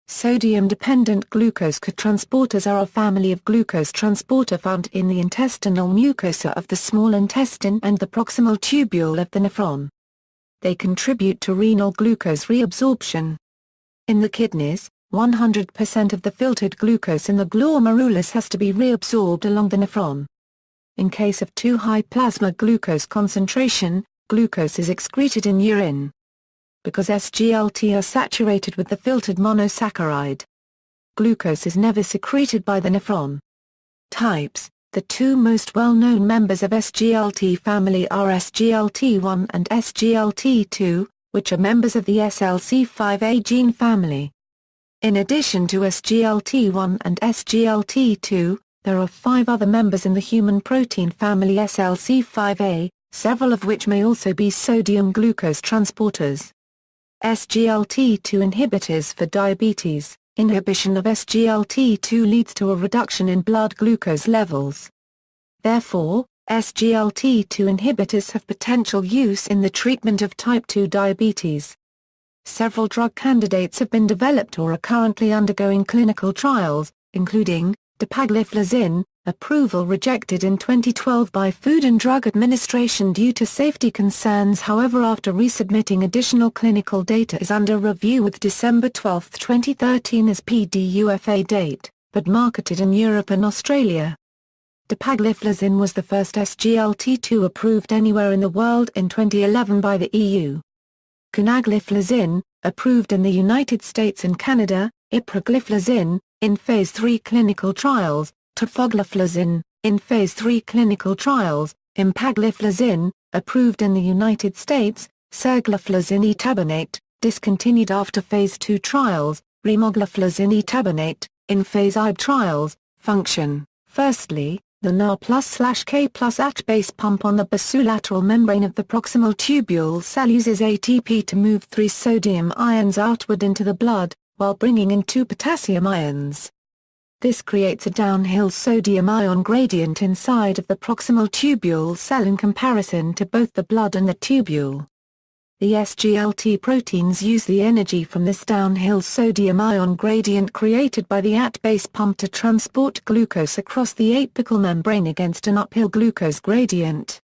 Sodium-dependent glucose cotransporters are a family of glucose transporter found in the intestinal mucosa of the small intestine and the proximal tubule of the nephron. They contribute to renal glucose reabsorption. In the kidneys, 100% of the filtered glucose in the glomerulus has to be reabsorbed along the nephron. In case of too high plasma glucose concentration, glucose is excreted in urine. Because SGLT are saturated with the filtered monosaccharide, glucose is never secreted by the nephron. Types: the two most well-known members of SGLT family are SGLT1 and SGLT2, which are members of the SLC5A gene family. In addition to SGLT1 and SGLT2, there are 5 other members in the human protein family SLC5A, several of which may also be sodium-glucose transporters. SGLT2 inhibitors for diabetes. Inhibition of SGLT2 leads to a reduction in blood glucose levels. Therefore, SGLT2 inhibitors have potential use in the treatment of type 2 diabetes. Several drug candidates have been developed or are currently undergoing clinical trials, including dapagliflozin, approval rejected in 2012 by Food and Drug Administration due to safety concerns. However, after resubmitting, additional clinical data is under review with December 12, 2013 as PDUFA date, but marketed in Europe and Australia. Dapagliflozin was the first SGLT2 approved anywhere in the world in 2011 by the EU. Canagliflozin, approved in the United States and Canada. Ipragliflozin, in phase 3 clinical trials. Tifogliflozin, in phase 3 clinical trials. Empagliflozin, approved in the United States. Sergliflozin etabinate, discontinued after phase 2 trials. Remogliflozin etabinate, in phase IB trials. Function: firstly, the Na+/K+ AT-base pump on the basolateral membrane of the proximal tubule cell uses ATP to move 3 sodium ions outward into the blood, while bringing in 2 potassium ions. This creates a downhill sodium ion gradient inside of the proximal tubule cell in comparison to both the blood and the tubule. The SGLT proteins use the energy from this downhill sodium ion gradient created by the AT-base pump to transport glucose across the apical membrane against an uphill glucose gradient.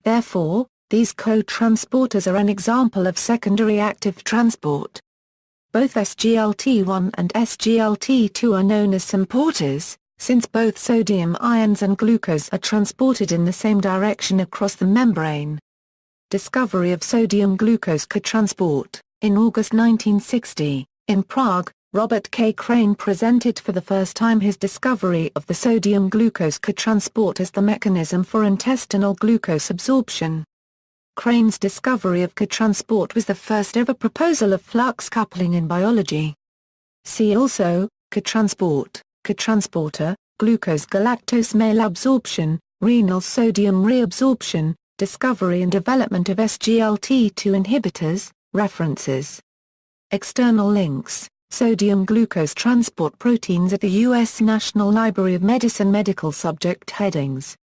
Therefore, these co-transporters are an example of secondary active transport. Both SGLT1 and SGLT2 are known as symporters, since both sodium ions and glucose are transported in the same direction across the membrane. Discovery of sodium-glucose cotransport. In August 1960, in Prague, Robert K. Crane presented for the first time his discovery of the sodium-glucose cotransport as the mechanism for intestinal glucose absorption. Crane's discovery of cotransport was the first ever proposal of flux coupling in biology. See also, cotransport, cotransporter, glucose-galactose malabsorption, renal sodium reabsorption, discovery and development of SGLT2 inhibitors. References. External links: Sodium-glucose transport proteins at the U.S. National Library of Medicine. Medical subject headings.